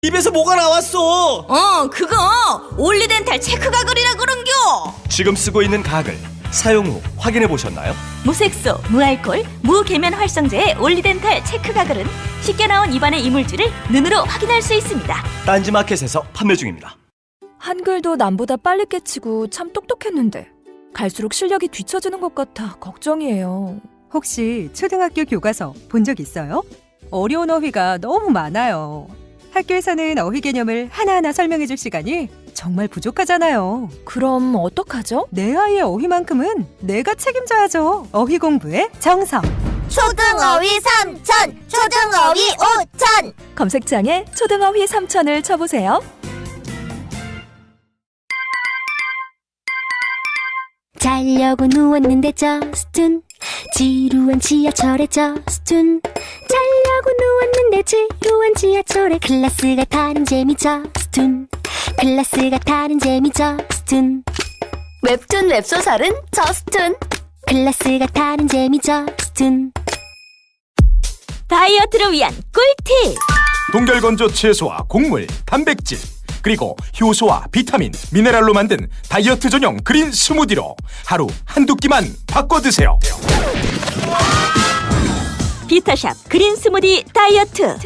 입에서 뭐가 나왔어? 그거 올리덴탈 체크 가글이라 그런겨. 지금 쓰고 있는 가글 사용 후 확인해 보셨나요? 무색소, 무알콜, 무계면 활성제의 올리덴탈 체크 가글은 쉽게 나온 입안의 이물질을 눈으로 확인할 수 있습니다. 딴지마켓에서 판매 중입니다. 한글도 남보다 빨리 깨치고 참 똑똑했는데 갈수록 실력이 뒤처지는 것 같아 걱정이에요. 혹시 초등학교 교과서 본 적 있어요? 어려운 어휘가 너무 많아요. 학교에서는 어휘 개념을 하나하나 설명해 줄 시간이 정말 부족하잖아요. 그럼 어떡하죠? 내 아이의 어휘만큼은 내가 책임져야죠. 어휘 공부의 정성. 초등어휘 3천, 초등어휘 5천. 검색창에 초등어휘 3천을 쳐보세요. 자려고 누웠는데 저스툰 지루한 지하철에 저스툰 자려고 누웠는데 지루한 지하철에 클래스가 다른 재미 저스툰 클래스가 다른 재미 저스툰 웹툰 웹소설은 저스툰. 클래스가 다른 재미 저스툰 다이어트를 위한 꿀팁. 동결건조 채소와 곡물, 단백질 그리고 효소와 비타민, 미네랄로 만든 다이어트 전용 그린 스무디로 하루 한두 끼만 바꿔 드세요. 비타샵 그린 스무디 다이어트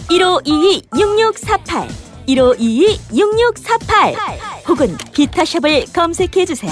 1522-6648 1522-6648 혹은 비타샵을 검색해주세요.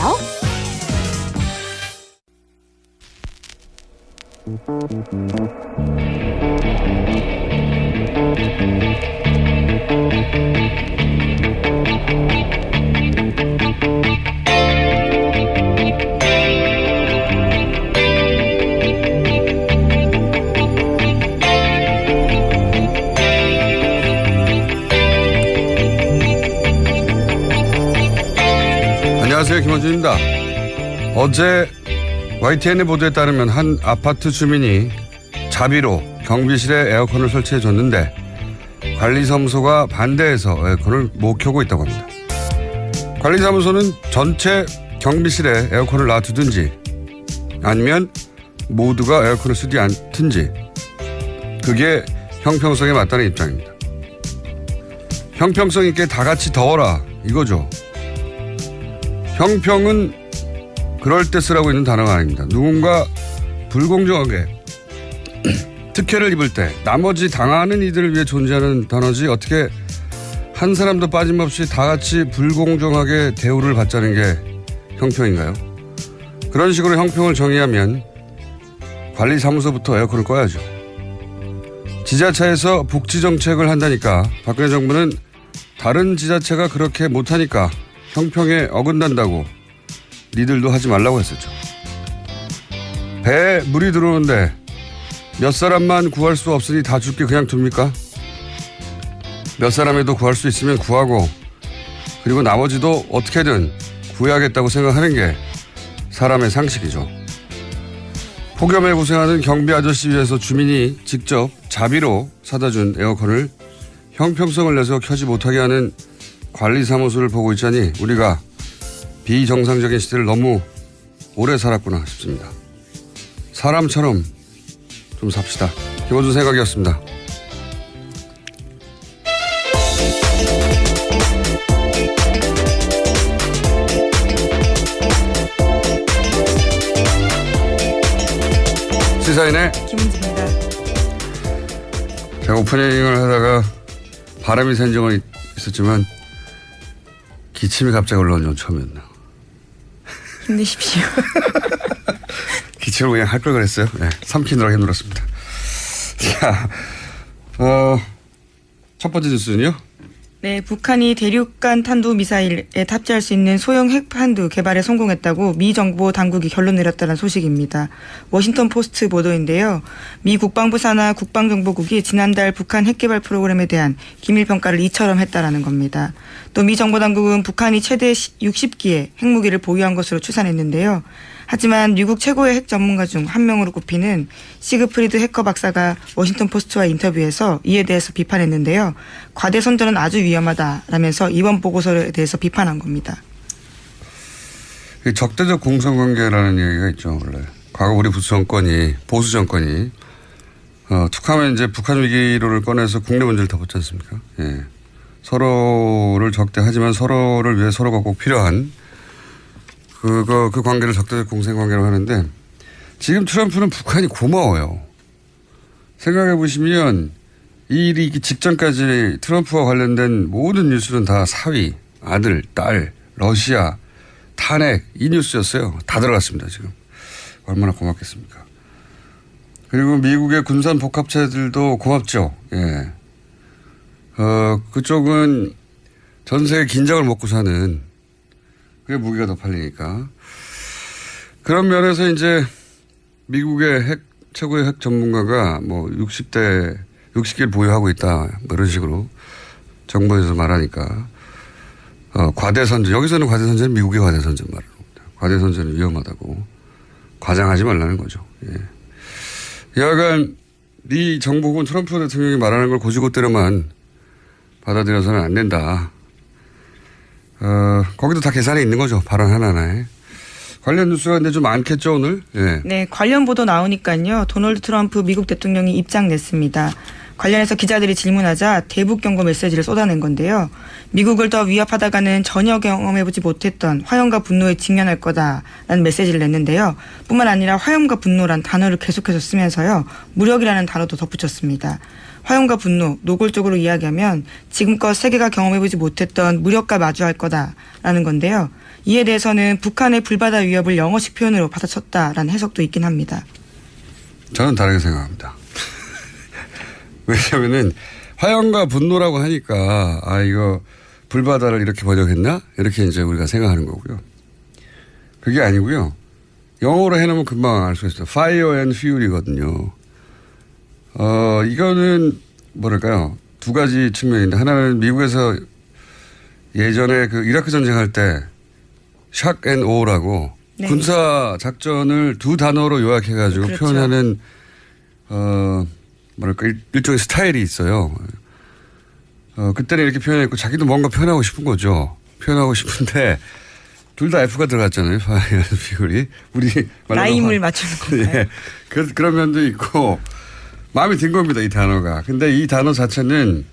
안녕하세요, 김원준입니다. 어제 YTN의 보도에 따르면 한 아파트 주민이 자비로 경비실에 에어컨을 설치해 줬는데 관리사무소가 반대해서 에어컨을 못 켜고 있다고 합니다. 관리사무소는 전체 경비실에 에어컨을 놔두든지 아니면 모두가 에어컨을 쓰지 않든지 그게 형평성에 맞다는 입장입니다. 형평성 있게 다 같이 더워라 이거죠. 형평은 그럴 때 쓰라고 있는 단어가 아닙니다. 누군가 불공정하게 특혜를 입을 때 나머지 당하는 이들을 위해 존재하는 단어지 어떻게 한 사람도 빠짐없이 다 같이 불공정하게 대우를 받자는 게 형평인가요? 그런 식으로 형평을 정의하면 관리사무소부터 에어컨을 꺼야죠. 지자체에서 복지정책을 한다니까 박근혜 정부는 다른 지자체가 그렇게 못하니까 형평에 어긋난다고 니들도 하지 말라고 했었죠. 배에 물이 들어오는데 몇 사람만 구할 수 없으니 다 죽게 그냥 둡니까? 몇 사람에도 구할 수 있으면 구하고 그리고 나머지도 어떻게든 구해야겠다고 생각하는 게 사람의 상식이죠. 폭염에 고생하는 경비 아저씨 위해서 주민이 직접 자비로 사다 준 에어컨을 형평성을 내서 켜지 못하게 하는 관리사무소를 보고 있자니 우리가 비정상적인 시대를 너무 오래 살았구나 싶습니다. 사람처럼 좀 삽시다. 김원준 생각이었습니다. 시사인의 김은지입니다. 제가 오프닝을 하다가 바람이 샌 적은 있었지만 기침이 갑자기 올라온 건 처음이었나. 힘내십시오. 기침을 그냥 할 걸 그랬어요. 네, 삼키느라 힘들었습니다. 자, 첫 번째 뉴스는요. 네, 북한이 대륙간 탄도미사일에 탑재할 수 있는 소형 핵탄두 개발에 성공했다고 미 정보 당국이 결론 내렸다는 소식입니다. 워싱턴 포스트 보도인데요. 미 국방부 산하 국방정보국이 지난달 북한 핵개발 프로그램에 대한 기밀평가를 이처럼 했다라는 겁니다. 또 미 정보당국은 북한이 최대 60기의 핵무기를 보유한 것으로 추산했는데요. 하지만 미국 최고의 핵 전문가 중 한 명으로 꼽히는 시그프리드 해커 박사가 워싱턴 포스트와 인터뷰에서 이에 대해서 비판했는데요. 과대 선전은 아주 위험하다라면서 이번 보고서에 대해서 비판한 겁니다. 적대적 공성관계라는 얘기가 있죠. 원래 과거 우리 보수 정권이 툭하면 이제 북한 위기론을 꺼내서 국내 문제를 덮었지 않습니까? 예. 서로를 적대하지만 서로를 위해 서로가 꼭 필요한 그 관계를 적대적 공생관계로 하는데 지금 트럼프는 북한이 고마워요. 생각해 보시면 이 일이 있기 직전까지 트럼프와 관련된 모든 뉴스는 다 사위, 아들, 딸, 러시아, 탄핵 이 뉴스였어요. 다 들어갔습니다 지금. 얼마나 고맙겠습니까. 그리고 미국의 군산 복합체들도 고맙죠. 예. 그쪽은 전 세계 긴장을 먹고 사는 그게 무기가 더 팔리니까. 그런 면에서 이제 미국의 최고의 핵 전문가가 뭐 60개를 보유하고 있다. 뭐 이런 식으로 정부에서 말하니까. 과대선전. 여기서는 과대선전은 미국의 과대선전 말하는 겁니다. 과대선전은 위험하다고. 과장하지 말라는 거죠. 예. 여하간 네 정부 혹은 트럼프 대통령이 말하는 걸 고지고대로만 받아들여서는 안 된다. 거기도 다 계산이 있는 거죠. 발언 하나하나에. 관련 뉴스가 근데 좀 많겠죠, 오늘? 예. 네, 관련 보도 나오니까요. 도널드 트럼프 미국 대통령이 입장 냈습니다. 관련해서 기자들이 질문하자 대북 경고 메시지를 쏟아낸 건데요. 미국을 더 위협하다가는 전혀 경험해보지 못했던 화염과 분노에 직면할 거다라는 메시지를 냈는데요. 뿐만 아니라 화염과 분노란 단어를 계속해서 쓰면서요. 무력이라는 단어도 덧붙였습니다. 화염과 분노, 노골적으로 이야기하면 지금껏 세계가 경험해보지 못했던 무력과 마주할 거다라는 건데요. 이에 대해서는 북한의 불바다 위협을 영어식 표현으로 받아쳤다라는 해석도 있긴 합니다. 저는 다르게 생각합니다. 왜냐하면은 화염과 분노라고 하니까 이거 불바다를 이렇게 번역했나? 이렇게 이제 우리가 생각하는 거고요. 그게 아니고요. 영어로 해놓으면 금방 알 수 있어요. Fire and Fury거든요. 이거는 뭐랄까요. 두 가지 측면인데 하나는 미국에서 예전에 그 이라크 전쟁할 때 shock and aw라고 네. 군사 작전을 두 단어로 요약해가지고 그렇죠. 표현하는 뭐랄까 일종의 스타일이 있어요. 그때는 이렇게 표현했고 자기도 뭔가 표현하고 싶은 거죠. 표현하고 싶은데 둘 다 F가 들어갔잖아요. Fire and Fury. 우리 라임을 맞추는 건가요? 예. 그런 면도 있고 마음에 든 겁니다. 이 단어가. 근데 이 단어 자체는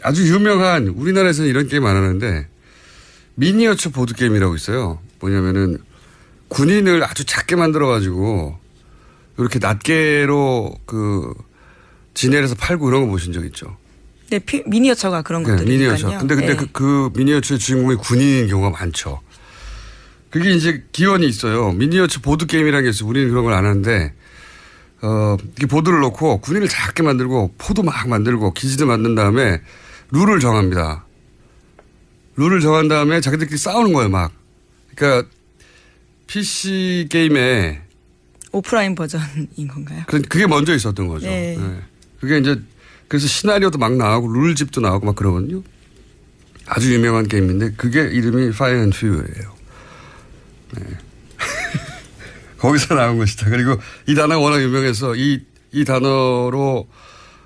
아주 유명한 우리나라에서는 이런 게임 안 하는데 미니어처 보드게임이라고 있어요. 뭐냐면은 군인을 아주 작게 만들어가지고 이렇게 낱개로 진열해서 팔고 이런 거 보신 적 있죠? 네, 미니어처가 그런 것들이니까요. 미니어처. 근데 네. 그 미니어처의 주인공이 군인인 경우가 많죠. 그게 이제 기원이 있어요. 미니어처 보드게임이라는 게 있어요. 우리는 그런 걸 안 하는데 이렇게 보드를 놓고 군인을 작게 만들고 포도 막 만들고 기지도 만든 다음에 룰을 정합니다. 룰을 정한 다음에 자기들끼리 싸우는 거예요, 막. 그러니까 PC 게임에 오프라인 버전인 건가요? 그게 먼저 있었던 거죠. 네. 네. 그게 이제 그래서 시나리오도 막 나오고 룰집도 나오고 막 그러거든요. 아주 유명한 게임인데 그게 이름이 Fire and Fury예요. 네. 거기서 나온 것이다. 그리고 이 단어가 워낙 유명해서 이 단어로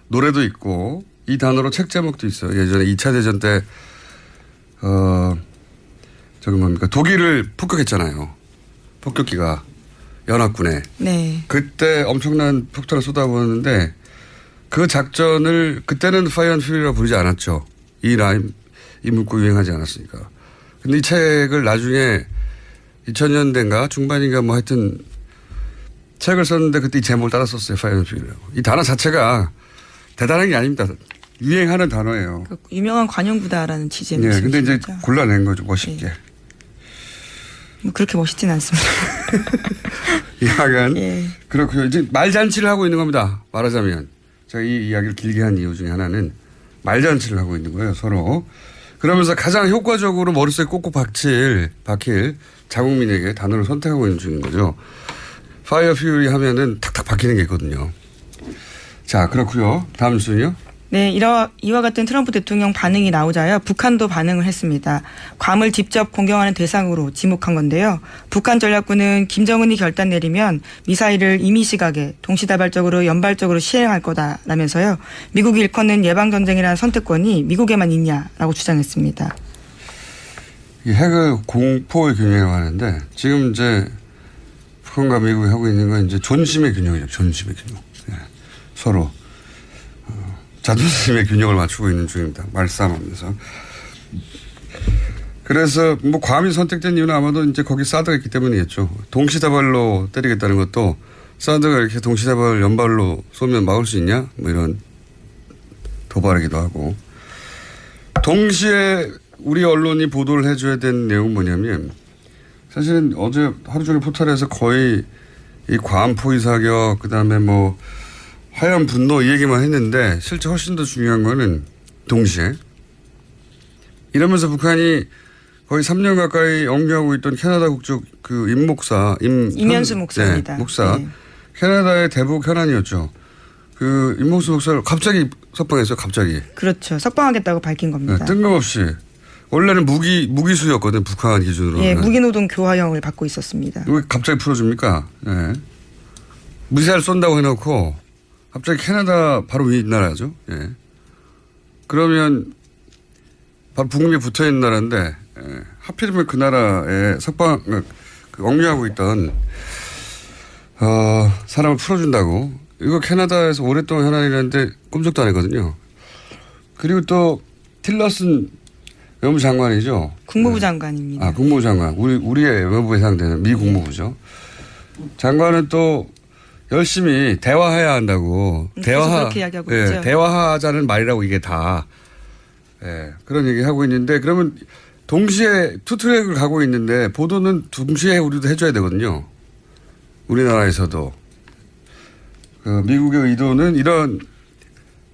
노래도 있고 이 단어로 책 제목도 있어요. 예전에 2차 대전 때 저기 뭡니까 독일을 폭격했잖아요. 폭격기가 연합군에. 네. 그때 엄청난 폭탄을 쏟아부었는데 그 작전을 그때는 Fire and Fury라고 부르지 않았죠. 이 문구 유행하지 않았으니까. 근데 이 책을 나중에 2000년대인가 중반인가 뭐 하여튼 책을 썼는데 그때 이 제목을 따라 썼어요. Fire and Fury라고. 이 단어 자체가 대단한 게 아닙니다. 유행하는 단어예요. 그 유명한 관용구다라는 취지의 네, 근데 이제 골라낸 거죠. 멋있게. 네. 뭐 그렇게 멋있진 않습니다. 약간 예. 그렇고요. 이제 말잔치를 하고 있는 겁니다. 말하자면 제가 이 이야기를 길게 한 이유 중에 하나는 말잔치를 하고 있는 거예요. 서로. 그러면서 가장 효과적으로 머릿속에 꼭꼭 박힐 자국민에게 단어를 선택하고 있는 중인 거죠. Fire Fury 하면은 탁탁 박히는 게 있거든요. 자, 그렇고요. 다음 뉴스는요. 네, 이와 같은 트럼프 대통령 반응이 나오자요. 북한도 반응을 했습니다. 괌을 직접 공격하는 대상으로 지목한 건데요. 북한 전략군은 김정은이 결단 내리면 미사일을 임의시각에 동시다발적으로 연발적으로 시행할 거다라면서요. 미국이 일컫는 예방전쟁이라는 선택권이 미국에만 있냐라고 주장했습니다. 이 핵을 공포의 균형이라고 하는데 지금 이제 북한과 미국이 하고 있는 건 이제 존심의 균형이죠. 존심의 균형. 네. 서로. 자존심의 균형을 맞추고 있는 중입니다. 말싸움하면서. 그래서 뭐 과감히 선택된 이유는 아마도 이제 거기 사드가 있기 때문이겠죠. 동시다발로 때리겠다는 것도 사드가 이렇게 동시다발 연발로 쏘면 막을 수 있냐? 뭐 이런 도발이기도 하고. 동시에 우리 언론이 보도를 해줘야 되는 내용은 뭐냐면 사실은 어제 하루 종일 포털에서 거의 이 과한 포위 사격 그다음에 뭐 하얀 분노 이 얘기만 했는데 실제 훨씬 더 중요한 거는 동시에 이러면서 북한이 거의 3년 가까이 영유하고 있던 캐나다 국적 그 임현수 목사입니다. 네, 목사. 네. 캐나다의 대북 현안이었죠. 그 임현수 목사를 갑자기 석방했어요. 갑자기. 그렇죠. 석방하겠다고 밝힌 겁니다. 네, 뜬금없이. 원래는 무기수였거든. 북한 기준으로. 예, 무기노동 교화형을 받고 있었습니다. 왜 갑자기 풀어줍니까? 네. 미사일 쏜다고 해놓고 갑자기 캐나다 바로 위 나라죠. 예. 그러면 바로 북미 붙어있는 나라인데 하필이면 그 나라에 억류하고 있던 사람을 풀어준다고. 이거 캐나다에서 오랫동안 현안이라는데 꼼짝도 안 했거든요. 그리고 또 틸러슨 외무부 장관이죠. 국무부 장관입니다. 아, 국무부 장관. 우리의 외무부에 해당되는 미 국무부죠. 장관은 또 열심히 대화해야 한다고. 그렇게 이야기하고 있죠. 대화하자는 말이라고 이게 다. 예, 그런 얘기 하고 있는데 그러면 동시에 투트랙을 가고 있는데 보도는 동시에 우리도 해줘야 되거든요. 우리나라에서도. 그 미국의 의도는 이런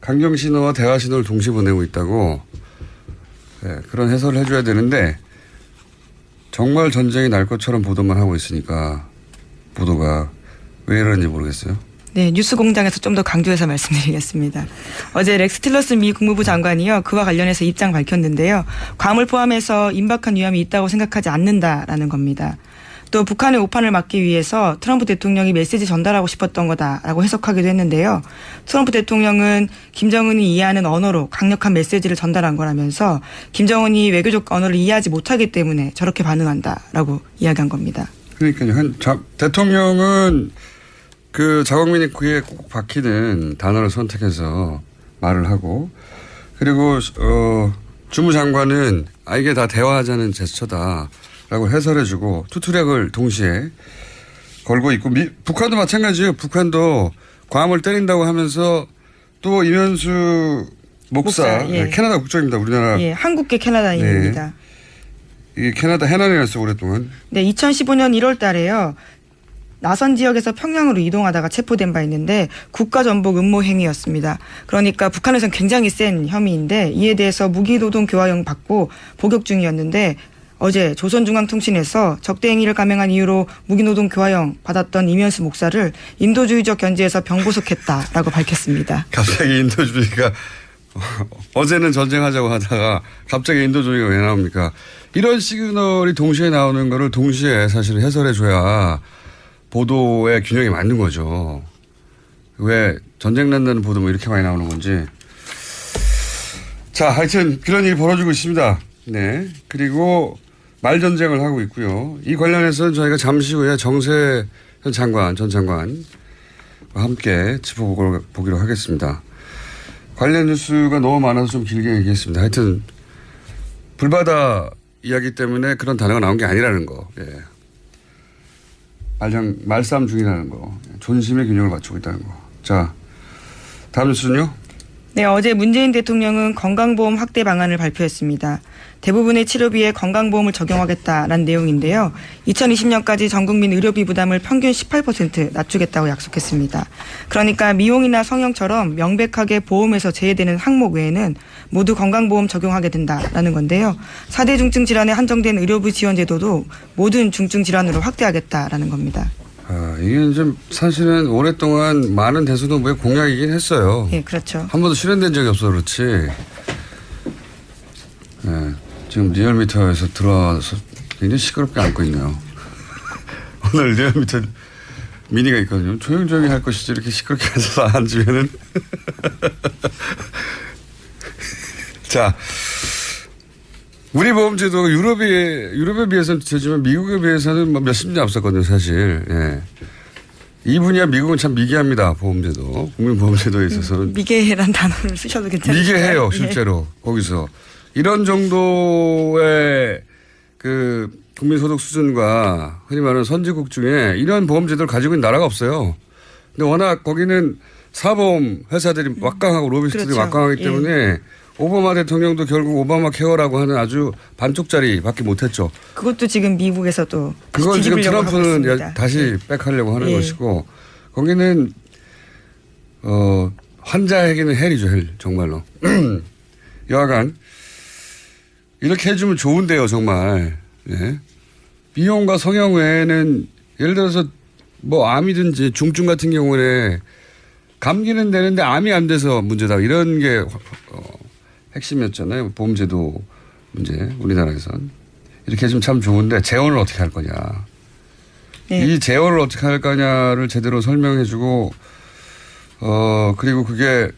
강경 신호와 대화 신호를 동시에 보내고 있다고. 예, 그런 해설을 해줘야 되는데 정말 전쟁이 날 것처럼 보도만 하고 있으니까 보도가 왜 이러는지 모르겠어요. 네, 뉴스공장에서 좀 더 강조해서 말씀드리겠습니다. 어제 렉스 틸러슨 미 국무부 장관이요. 그와 관련해서 입장 밝혔는데요. 괌을 포함해서 임박한 위험이 있다고 생각하지 않는다라는 겁니다. 또 북한의 오판을 막기 위해서 트럼프 대통령이 메시지 전달하고 싶었던 거다라고 해석하기도 했는데요. 트럼프 대통령은 김정은이 이해하는 언어로 강력한 메시지를 전달한 거라면서 김정은이 외교적 언어를 이해하지 못하기 때문에 저렇게 반응한다라고 이야기한 겁니다. 그러니까요. 대통령은 그 자국민의 귀에 꼭 박히는 단어를 선택해서 말을 하고 그리고 주무장관은 이게 다 대화하자는 제스처다라고 해설해주고 투트랙을 동시에 걸고 있고 북한도 마찬가지예요. 북한도 괌을 때린다고 하면서 또 임현수 목사 예. 캐나다 국적입니다. 우리나라. 예, 한국계 캐나다인입니다. 네. 이 캐나다 해난이었어요. 오랫동안. 네, 2015년 1월 달에요. 나선 지역에서 평양으로 이동하다가 체포된 바 있는데 국가전복 음모 행위였습니다. 그러니까 북한에서는 굉장히 센 혐의인데 이에 대해서 무기노동 교화형 받고 복역 중이었는데 어제 조선중앙통신에서 적대 행위를 감행한 이유로 무기노동 교화형 받았던 임현수 목사를 인도주의적 견지에서 병보석했다라고 밝혔습니다. 갑자기 인도주의가 어제는 전쟁하자고 하다가 갑자기 인도주의가 왜 나옵니까? 이런 시그널이 동시에 나오는 거를 동시에 사실 해설해줘야 보도의 균형이 맞는 거죠. 왜 전쟁 난다는 보도 뭐 이렇게 많이 나오는 건지. 자, 하여튼 그런 일이 벌어지고 있습니다. 네. 그리고 말전쟁을 하고 있고요. 이 관련해서는 저희가 잠시 후에 정세 전 장관과 함께 짚어보기로 하겠습니다. 관련 뉴스가 너무 많아서 좀 길게 얘기했습니다. 하여튼 불바다 이야기 때문에 그런 단어가 나온 게 아니라는 거. 예. 말싸움 중이라는 거. 존심의 균형을 맞추고 있다는 거. 자, 다음 뉴스는요? 네, 어제 문재인 대통령은 건강보험 확대 방안을 발표했습니다. 대부분의 치료비에 건강보험을 적용하겠다라는 내용인데요. 2020년까지 전 국민 의료비 부담을 평균 18% 낮추겠다고 약속했습니다. 그러니까 미용이나 성형처럼 명백하게 보험에서 제외되는 항목 외에는 모두 건강보험 적용하게 된다라는 건데요. 4대 중증 질환에 한정된 의료비 지원 제도도 모든 중증 질환으로 확대하겠다라는 겁니다. 이게 좀 사실은 오랫동안 많은 대선 후보의 공약이긴 했어요. 네, 그렇죠. 한 번도 실현된 적이 없어서 그렇지. 네, 지금 리얼미터에서 들어와서 굉장히 시끄럽게 앉고 있네요. 오늘 리얼미터 미니가 있거든요. 조용조용히 할 것이지 이렇게 시끄럽게 앉아서 앉으면은. 자, 우리 보험제도가 유럽에 비해서는 되지만 미국에 비해서는 뭐 몇십 년 앞섰거든요, 사실. 예. 이 분야 미국은 참 미개합니다. 보험제도. 국민보험제도에 있어서는. 미개란 단어를 쓰셔도 괜찮아요. 미개해요. 실제로. 거기서. 이런 정도의 그 국민소득 수준과 흔히 말하는 선진국 중에 이런 보험제도를 가지고 있는 나라가 없어요. 근데 워낙 거기는 사보험 회사들이 막강하고 로비스트들이 그렇죠. 막강하기 예. 때문에 오바마 대통령도 결국 오바마 케어라고 하는 아주 반쪽짜리밖에 못했죠. 그것도 지금 미국에서도 그걸 지금 뒤집으려고 하고 트럼프는 있습니다. 다시 백하려고 하는 예. 것이고 거기는 환자에게는 헬이죠. 헬 정말로. 여하간 이렇게 해주면 좋은데요. 정말. 예. 비용과 성형 외에는 예를 들어서 뭐 암이든지 중증 같은 경우에 감기는 되는데 암이 안 돼서 문제다. 이런 게 핵심이었잖아요. 보험제도 문제 우리나라에선. 이렇게 해주면 참 좋은데 재원을 어떻게 할 거냐. 네. 이 재원을 어떻게 할 거냐를 제대로 설명해 주고 그리고 그게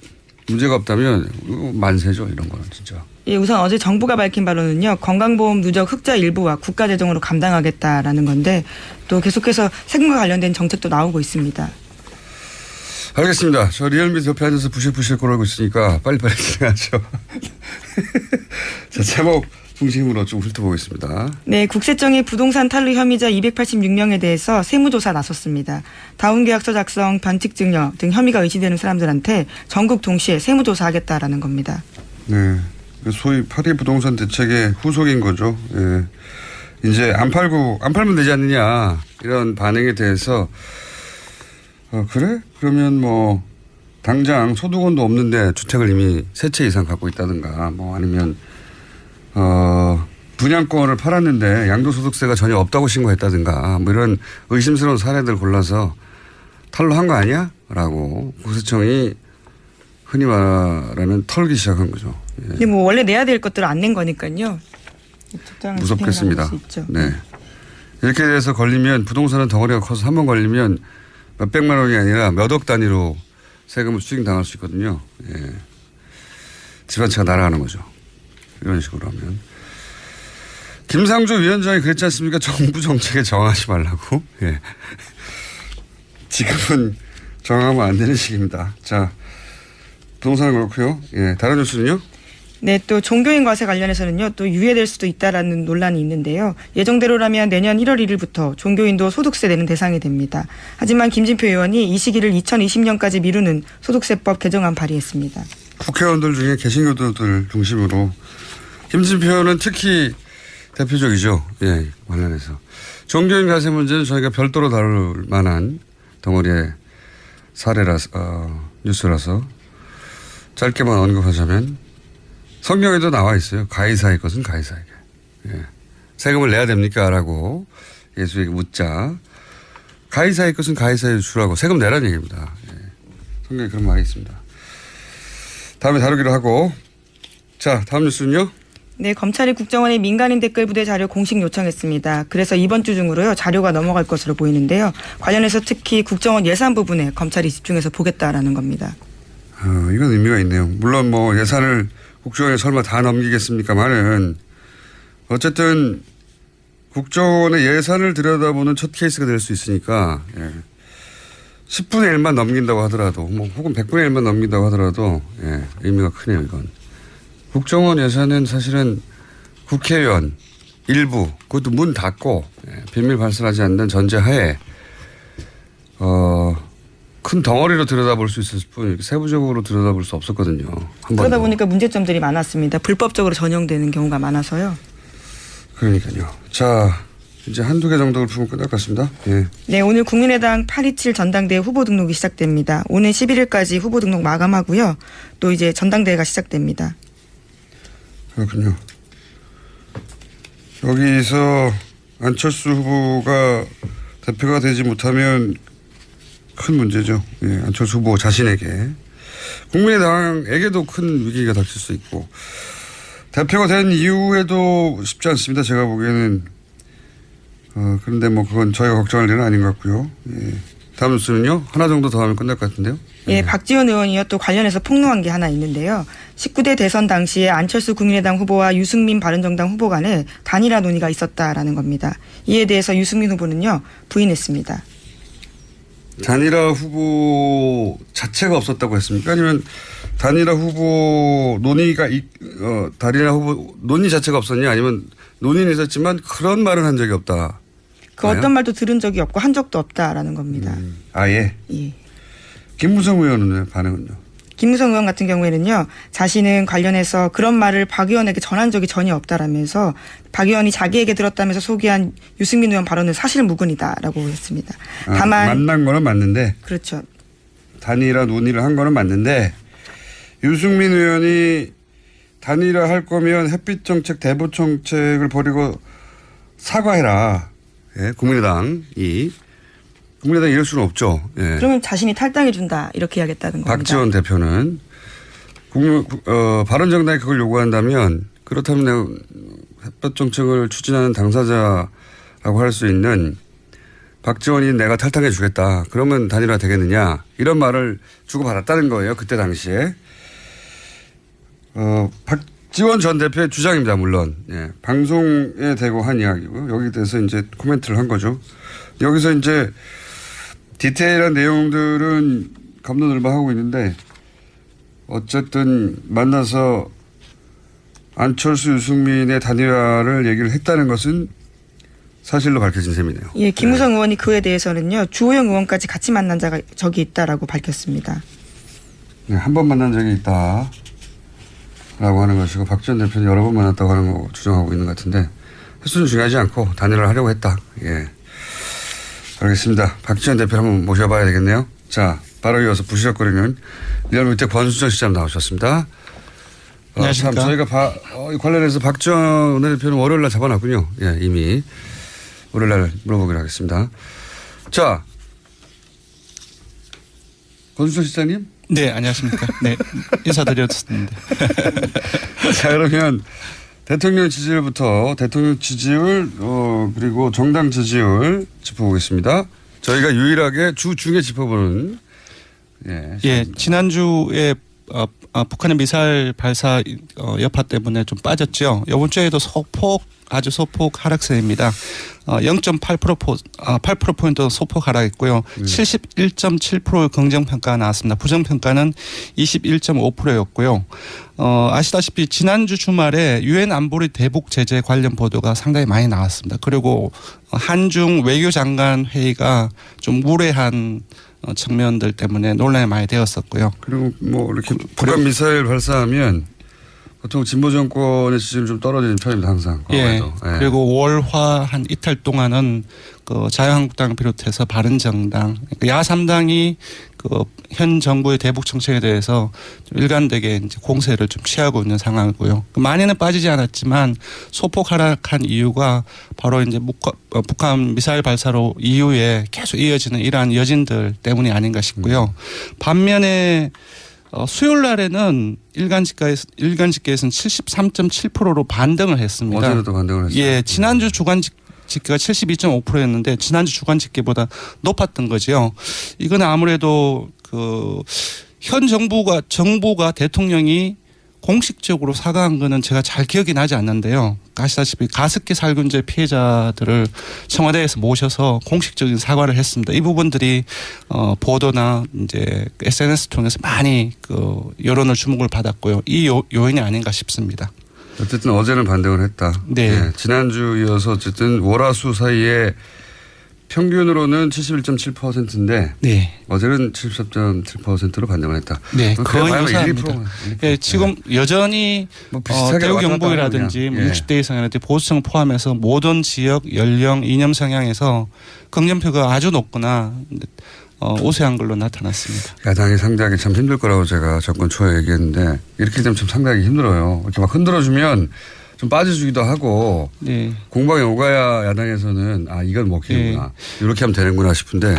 문제가 없다면 만세죠. 이런 거는 진짜. 예, 우선 어제 정부가 밝힌 바로는요. 건강보험 누적 흑자 일부와 국가재정으로 감당하겠다라는 건데 또 계속해서 세금과 관련된 정책도 나오고 있습니다. 알겠습니다. 저 리얼미터 옆에 앉아서 부실부실 거리고 있으니까 빨리빨리 진행하죠. 자, 제목 중심으로 좀 훑어보겠습니다. 네, 국세청이 부동산 탈루 혐의자 286명에 대해서 세무조사 나섰습니다. 다운계약서 작성, 변칙증여 등 혐의가 의심되는 사람들한테 전국 동시에 세무조사하겠다라는 겁니다. 네. 소위 파리 부동산 대책의 후속인 거죠. 예. 이제 안 팔면 되지 않느냐 이런 반응에 대해서 그래? 그러면 뭐 당장 소득원도 없는데 주택을 이미 3채 이상 갖고 있다든가 뭐 아니면 분양권을 팔았는데 양도소득세가 전혀 없다고 신고했다든가 뭐 이런 의심스러운 사례들 골라서 탈루한 거 아니야? 라고 국세청이 흔히 말하는 털기 시작한 거죠. 예. 근데 뭐 원래 내야 될 것들을 안 낸 거니까요. 무섭겠습니다. 수 있죠. 네. 이렇게 돼서 걸리면 부동산은 덩어리가 커서 한 번 걸리면 몇백만 원이 아니라 몇억 단위로 세금을 수익당할 수 있거든요. 예. 집안채가 날아가는 거죠. 이런 식으로 하면. 김상조 위원장이 그랬지 않습니까? 정부 정책에 정하지 말라고. 예. 지금은 정하면 안 되는 시기입니다. 자, 부동산은 그렇고요. 예. 다른 뉴스는요? 네, 또 종교인 과세 관련해서는요, 또 유예될 수도 있다라는 논란이 있는데요. 예정대로라면 내년 1월 1일부터 종교인도 소득세 내는 대상이 됩니다. 하지만 김진표 의원이 이 시기를 2020년까지 미루는 소득세법 개정안 발의했습니다. 국회의원들 중에 개신교도들 중심으로 김진표 의원은 특히 대표적이죠. 예, 관련해서. 종교인 과세 문제는 저희가 별도로 다룰 만한 덩어리의 뉴스라서 짧게만 언급하자면 성경에도 나와 있어요. 가이사의 것은 가이사에게. 예. 세금을 내야 됩니까? 라고 예수에게 묻자. 가이사의 것은 가이사에게 주라고 세금 내라는 얘기입니다. 예. 성경에 그런 말이 있습니다. 다음에 다루기로 하고. 자, 다음 뉴스는요? 네, 검찰이 국정원의 민간인 댓글 부대 자료 공식 요청했습니다. 그래서 이번 주 중으로요, 자료가 넘어갈 것으로 보이는데요. 관련해서 특히 국정원 예산 부분에 검찰이 집중해서 보겠다라는 겁니다. 이건 의미가 있네요. 물론 뭐 예산을 국정원에 설마 다 넘기겠습니까만은 어쨌든 국정원의 예산을 들여다보는 첫 케이스가 될 수 있으니까 10분의 1만 넘긴다고 하더라도 뭐 혹은 100분의 1만 넘긴다고 하더라도 의미가 크네요. 이건. 국정원 예산은 사실은 국회의원 일부 그것도 문 닫고 비밀 발설하지 않는 전제하에 큰 덩어리로 들여다볼 수 있었을 뿐 세부적으로 들여다볼 수 없었거든요. 그러다 보니까 문제점들이 많았습니다. 불법적으로 전용되는 경우가 많아서요. 그러니까요. 자, 이제 한두 개 정도를 풀면 끝날 것 같습니다. 예. 네, 오늘 국민의당 827 전당대회 후보 등록이 시작됩니다. 오늘 11일까지 후보 등록 마감하고요. 또 이제 전당대회가 시작됩니다. 그렇군요. 여기서 안철수 후보가 대표가 되지 못하면 큰 문제죠. 예, 안철수 후보 자신에게. 국민의당에게도 큰 위기가 닥칠 수 있고. 대표가 된 이후에도 쉽지 않습니다. 제가 보기에는. 그런데 뭐 그건 저희가 걱정할 일은 아닌 것 같고요. 예. 다음 뉴스는요. 하나 정도 더 하면 끝날 것 같은데요. 예, 박지원 의원이요. 또 관련해서 폭로한 게 하나 있는데요. 19대 대선 당시에 안철수 국민의당 후보와 유승민 바른정당 후보 간에 단일화 논의가 있었다라는 겁니다. 이에 대해서 유승민 후보는요. 부인했습니다. 단일화 후보 자체가 없었다고 했습니까? 아니면 단일화 후보 단일화 후보 논의 자체가 없었냐? 아니면 논의는 있었지만 그런 말은 한 적이 없다. 그 어떤 말도 들은 적이 없고 한 적도 없다라는 겁니다. 아예. 예. 김무성 의원은 반응은요? 김무성 의원 같은 경우에는요, 자신은 관련해서 그런 말을 박 의원에게 전한 적이 전혀 없다라면서 박 의원이 자기에게 들었다면서 소개한 유승민 의원 발언은 사실무근이다라고 했습니다. 다만 만난 거는 맞는데. 그렇죠. 단일화 논의를 한 거는 맞는데 유승민 의원이 단일화 할 거면 햇빛 정책, 대북 정책을 버리고 사과해라. 예, 국민의당이 이럴 수는 없죠. 예. 그러면 자신이 탈당해 준다 이렇게 해야겠다는 겁니다. 박지원 대표는 바른정당이 그걸 요구한다면 그렇다면 내가 햇볕 정책을 추진하는 당사자라고 할 수 있는 박지원이 내가 탈당해 주겠다. 그러면 단일화 되겠느냐. 이런 말을 주고받았다는 거예요. 그때 당시에. 박지원 전 대표의 주장입니다. 물론. 예. 방송에 대고 한 이야기고요. 여기 대해서 이제 코멘트를 한 거죠. 여기서 이제 디테일한 내용들은 갑론을박하고 있는데 어쨌든 만나서 안철수 유승민의 단일화를 얘기를 했다는 것은 사실로 밝혀진 셈이네요. 예, 김무성 의원이 그에 대해서는요, 주호영 의원까지 같이 만난 적이 있다라고 밝혔습니다. 네, 한 번 만난 적이 있다라고 하는 것이고 박 전 대표는 여러 번 만났다고 하는 거 주장하고 있는 것 같은데 횟수는 중요하지 않고 단일화를 하려고 했다. 예. 알겠습니다. 박지원 대표 한번 모셔봐야 되겠네요. 자, 바로 이어서 부시럭거리는 리얼미터 권순정 시장 나오셨습니다. 안녕하십니까. 참 저희가 관련해서 박지원 원내대표는 월요일 날 잡아놨군요. 예, 이미 월요일 날 물어보기로 하겠습니다. 자, 권순정 시장님. 네, 안녕하십니까. 네, 인사드렸습니다. 자, 그러면 대통령 지지율부터 대통령 지지율 그리고 정당 지지율 짚어보겠습니다. 저희가 유일하게 주 중에 짚어보는 예, 지난주에 북한의 미사일 발사 여파 때문에 좀 빠졌죠. 이번 주에도 아주 소폭 하락세입니다. 8%포인트 소폭 하락했고요. 71.7%의 긍정평가가 나왔습니다. 부정평가는 21.5%였고요. 아시다시피 지난주 주말에 유엔 안보리 대북 제재 관련 보도가 상당히 많이 나왔습니다. 그리고 한중 외교장관 회의가 좀 무례한 측면들 때문에 논란이 많이 되었었고요. 그리고 뭐 이렇게 북한 미사일 발사하면 보통 진보 정권의 지지율이 좀 떨어지는 편입니다. 항상. 예. 그리고 월화 한 이틀 동안은 그 자유한국당을 비롯해서 바른정당, 야3당이 그 현 정부의 대북 정책에 대해서 좀 일관되게 이제 공세를 좀 취하고 있는 상황이고요. 많이는 빠지지 않았지만 소폭 하락한 이유가 바로 이제 북한 미사일 발사로 이후에 계속 이어지는 이러한 여진들 때문이 아닌가 싶고요. 반면에 수요일 날에는 일간 집계에서는 73.7%로 반등을 했습니다. 어제도 반등을 했어요. 예, 지난주 주간 집계가 72.5%였는데 지난주 주간 집계보다 높았던 거죠. 이건 아무래도 그 현 정부가 대통령이 공식적으로 사과한 거는 제가 잘 기억이 나지 않는데요. 아시다시피 가습기 살균제 피해자들을 청와대에서 모셔서 공식적인 사과를 했습니다. 이 부분들이 보도나 이제 SNS 통해서 많이 그 여론을 주목을 받았고요. 이 요인이 아닌가 싶습니다. 어쨌든 어제는 반등을 했다. 네. 네. 지난주 이어서 어쨌든 월화수 사이에 평균으로는 71.7%인데 네. 어제는 73.7%로 반등을 했다. 네, 거의 유사합니다. 예, 지금 네. 여전히 뭐 비슷하게 대우 경북이라든지 예. 60대 이상이라든지 보수층 포함해서 모든 지역, 연령, 이념 성향에서 긍정표가 아주 높거나 우세한 걸로 나타났습니다. 야당이 상대하기 참 힘들 거라고 제가 정권 초에 얘기했는데 이렇게 되면 참 상대하기 힘들어요. 이렇게 막 흔들어주면 좀 빠져주기도 하고 네. 공방에 오가야 야당에서는 이건 먹히는구나. 이렇게 하면 되는구나 싶은데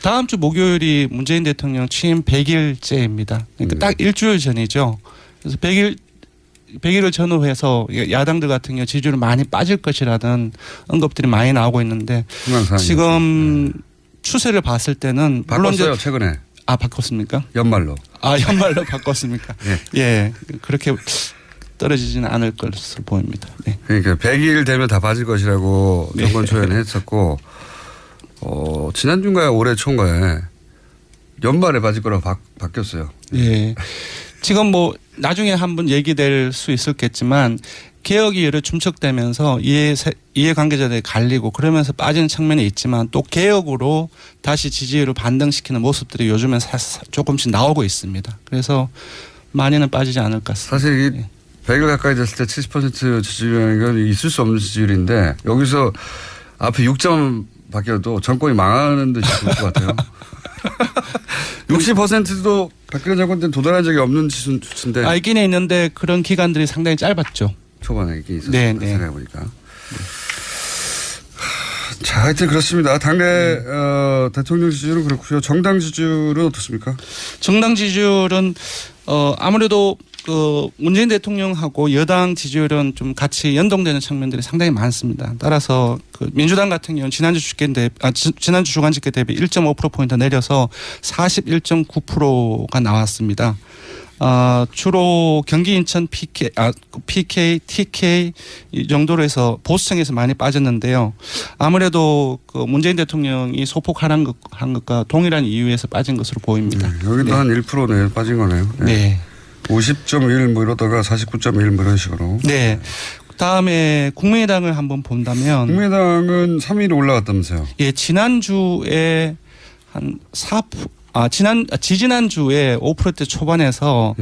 다음 주 목요일이 문재인 대통령 취임 100일째입니다. 그러니까 딱 일주일 전이죠. 그래서 100일을 전후해서 야당들 같은 경우 지지율이 많이 빠질 것이라는 언급들이 많이 나오고 있는데 지금 추세를 봤을 때는 물론 바꿨어요 최근에. 바꿨습니까? 연말로. 연말로 바꿨습니까? 네. 예, 그렇게 떨어지지는 않을 것으로 보입니다. 네. 그러니까 100일 되면 다 빠질 것이라고 정권 초연에 했었고 지난주인가요? 올해 초인가에 연말에 빠질 거라고 바뀌었어요. 예. 지금 뭐 나중에 한번 얘기될 수 있었겠지만 개혁이 여러 중첩되면서 이해관계자들이 갈리고 그러면서 빠지는 측면이 있지만 또 개혁으로 다시 지지율을 반등시키는 모습들이 요즘엔 조금씩 나오고 있습니다. 그래서 많이는 빠지지 않을 것 같습니다. 사실 이 100일 가까이 됐을 때 70% 지지율이라는 건 있을 수 없는 지지율인데 여기서 앞에 6점 바뀌어도 정권이 망하는 듯이 보일 것 같아요. 60%도 박근혜 정권 때는 도달한 적이 없는 수치인데. 있긴 있는데 그런 기간들이 상당히 짧았죠. 초반에 있긴 있었어요. 네. 생각해보니까. 자, 하여튼 그렇습니다. 당내 대통령 지지율은 그렇고요. 정당 지지율은 어떻습니까? 정당 지지율은 아무래도 그 문재인 대통령하고 여당 지지율은 좀 같이 연동되는 측면들이 상당히 많습니다. 따라서 그 민주당 같은 경우는 지난주 주간 집계 대비 1.5%포인트 내려서 41.9%가 나왔습니다. 주로 경기 인천 PK, TK 이 정도로 해서 보수층에서 많이 빠졌는데요. 아무래도 그 문재인 대통령이 소폭 하락한 것과 동일한 이유에서 빠진 것으로 보입니다. 여기도 한 1% 빠진 거네요. 네. 50.1 뭐 이러다가 49.1 뭐 이런 식으로. 네. 그다음에 국민의당을 한번 본다면 국민의당은 3위로 올라갔다면서요. 예, 지난주에 한 4%, 지지난주에 5%대 초반에서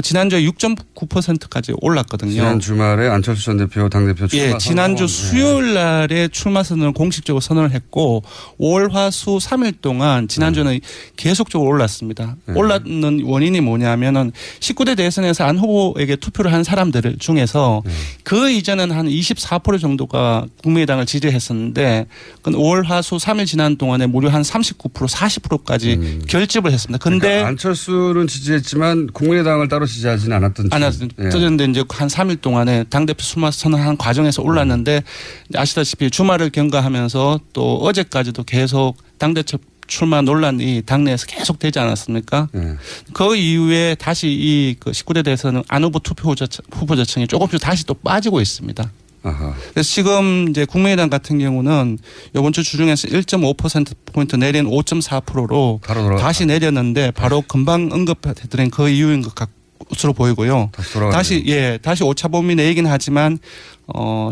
지난주에 6.9%까지 올랐거든요. 지난 주말에 안철수 전 대표 당대표 출마. 예, 지난주 수요일 날에 출마 선언을 공식적으로 선언을 했고 월, 화, 수 3일 동안 지난주는 계속적으로 올랐습니다. 올랐는 원인이 뭐냐면은 19대 대선에서 안 후보에게 투표를 한 사람들 중에서 그 이전은 한 24% 정도가 국민의당을 지지했었는데 월, 화, 수 3일 지난 동안에 무려 한 39%, 40%까지 결집을 했습니다. 근데 그러니까 안철수는 지지했지만 국민의당을 따로 지지하지는 않았던. 그런데 이제 한 3일 동안에 당대표 출마 선언한 과정에서 올랐는데 아시다시피 주말을 경과하면서 또 어제까지도 계속 당대표 출마 논란이 당내에서 계속 되지 않았습니까? 그 이후에 다시 이 19대 대선은 안 후보 투표 후보자층이 조금씩 다시 또 빠지고 있습니다. 그래서 지금 이제 국민의당 같은 경우는 이번 주 주중에서 1.5%포인트 내린 5.4%로 다시 내렸는데 바로 금방 언급해드린 그 이유인 것 것으로 보이고요. 다시 오차 범위 내이긴 하지만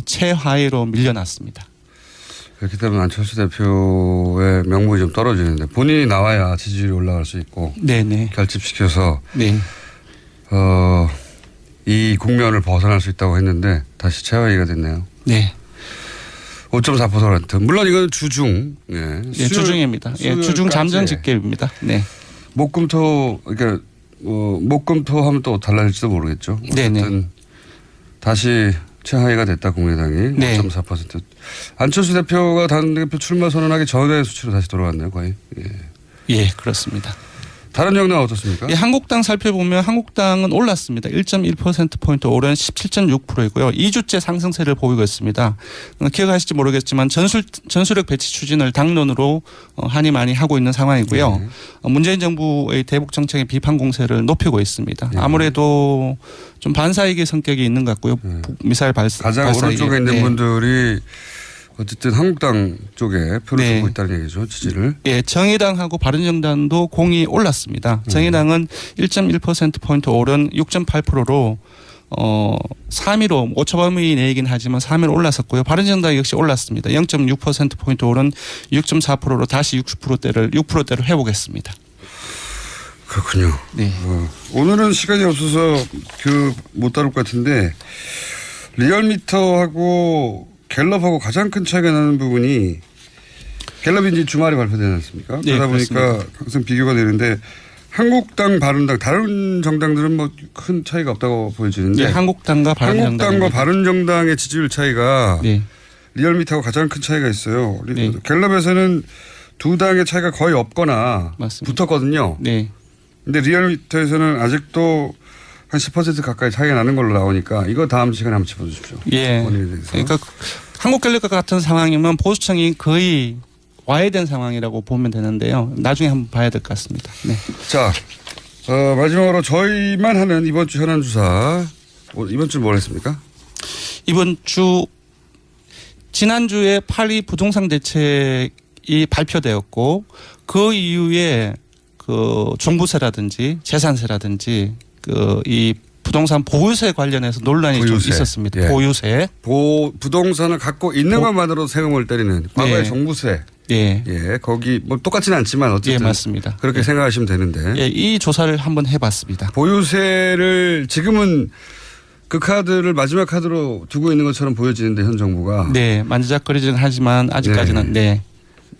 최하위로 밀려났습니다. 그렇기 때문에 안철수 대표의 명분이 좀 떨어지는데 본인이 나와야 지지율이 올라갈 수 있고 네네. 결집시켜서 네. 이 국면을 벗어날 수 있다고 했는데 다시 최하위가 됐네요. 네. 5.4%. 물론 이건 주중. 예, 주중입니다. 예, 주중 잠정 집계입니다. 네. 목금토 그러니까 목금토 하면 또 달라질지도 모르겠죠. 어쨌든 다시 최하위가 됐다 국민의당이. 네. 5.4%. 안철수 대표가 당대표 출마 선언하기 전의 수치로 다시 돌아왔네요. 거의. 예, 그렇습니다. 다른 정당은 어떻습니까? 예, 한국당 살펴보면 한국당은 올랐습니다. 1.1%포인트 오른 17.6%이고요. 2주째 상승세를 보이고 있습니다. 기억하실지 모르겠지만 전술핵 배치 추진을 당론으로 한이 많이 하고 있는 상황이고요. 문재인 정부의 대북 정책의 비판 공세를 높이고 있습니다. 아무래도 좀 반사이기 성격이 있는 것 같고요. 미사일 가장 오른쪽에 있는 분들이 어쨌든 한국당 쪽에 표를 주고 있다는 얘기죠. 지지를. 예, 정의당하고 바른정당도 공이 올랐습니다. 정의당은 1.1%포인트 오른 6.8%로 3위로 오차범위 내이긴 하지만 3위로 올랐었고요. 바른정당 역시 올랐습니다. 0.6%포인트 오른 6.4%로 다시 6%대를 회복했습니다. 그렇군요. 네. 오늘은 시간이 없어서 못 다룰 것 같은데 리얼미터하고 갤럽하고 가장 큰 차이가 나는 부분이 갤럽이 이제 주말에 발표되지 않습니까? 네, 그러다 보니까 그렇습니다. 항상 비교가 되는데 바른당, 다른 정당들은 뭐 큰 차이가 없다고 보여지는데 네, 한국당과 바른정당의 지지율 차이가 리얼미터하고 가장 큰 차이가 있어요. 갤럽에서는 두 당의 차이가 거의 없거나 붙었거든요. 네. 근데 리얼미터에서는 아직도 한 10% 가까이 차이가 나는 걸로 나오니까 이거 다음 시간에 한번 짚어주십시오. 예. 그러니까 한국갤럽과 같은 상황이면 보수층이 거의 와해된 상황이라고 보면 되는데요. 나중에 한번 봐야 될 것 같습니다. 네. 자, 마지막으로 저희만 하는 이번 주 현안 조사. 이번 주 뭘 했습니까? 이번 주 지난주에 8.2 부동산 대책이 발표되었고 그 이후에 그 종부세라든지 재산세라든지 그 이 부동산 보유세 관련해서 논란이 좀 있었습니다. 예. 보유세. 부동산을 갖고 있는 것만으로 세금을 때리는 과거의 종부세. 예. 예, 거기 뭐 똑같지는 않지만 어쨌든 예, 맞습니다. 그렇게 생각하시면 되는데. 예, 이 조사를 한번 해봤습니다. 보유세를 지금은 그 카드를 마지막 카드로 두고 있는 것처럼 보여지는데 현 정부가. 네, 만지작거리긴 하지만 아직까지는 네.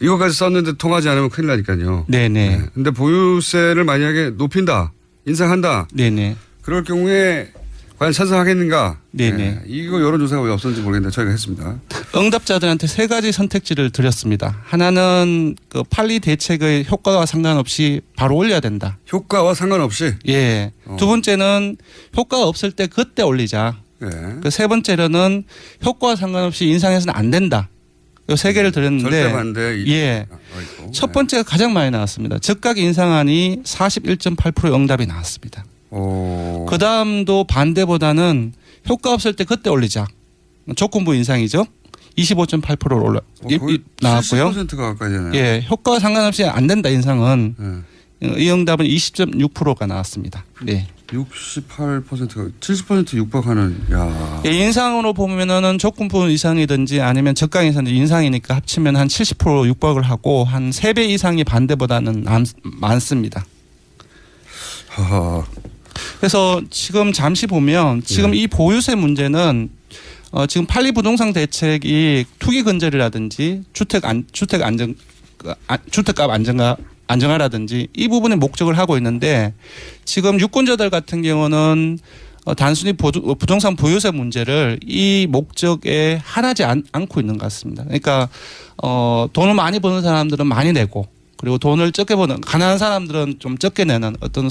이거까지 썼는데 통하지 않으면 큰일 나니까요. 네네. 근데 보유세를 만약에 높인다, 인상한다. 네네. 그럴 경우에 과연 찬성하겠는가? 네네. 네. 이거 여론조사가 왜 없었는지 모르겠는데 저희가 했습니다. 응답자들한테 세 가지 선택지를 드렸습니다. 하나는 그 판리 대책의 효과와 상관없이 바로 올려야 된다. 효과와 상관없이? 예. 두 번째는 효과가 없을 때 그때 올리자. 네. 그 세 번째로는 효과와 상관없이 인상해서는 안 된다. 이 세 개를 드렸는데. 절대 반대. 예. 첫 번째가 가장 많이 나왔습니다. 즉각 인상안이 41.8% 응답이 나왔습니다. 그 다음도 반대보다는 효과 없을 때 그때 올리자. 조건부 인상이죠. 25.8%로 나왔고요. 70%가 가까이 되네요. 예, 효과와 상관없이 안 된다 인상은 이 응답은 20.6%가 나왔습니다. 네. 68%가 70% 육박하는. 야. 예, 인상으로 보면은 조건부 이상이든지 아니면 적각 이상이든지 인상이니까 합치면 한 70% 육박을 하고 한 3배 이상이 반대보다는 많습니다. 하하. 그래서 지금 잠시 보면 지금 이 보유세 문제는 지금 판리 부동산 대책이 투기 근절이라든지 주택값 안정화라든지 이 부분에 목적을 하고 있는데 지금 유권자들 같은 경우는 단순히 부동산 보유세 문제를 이 목적에 한하지 않고 있는 것 같습니다. 그러니까 돈을 많이 버는 사람들은 많이 내고 그리고 돈을 적게 버는 가난한 사람들은 좀 적게 내는 어떤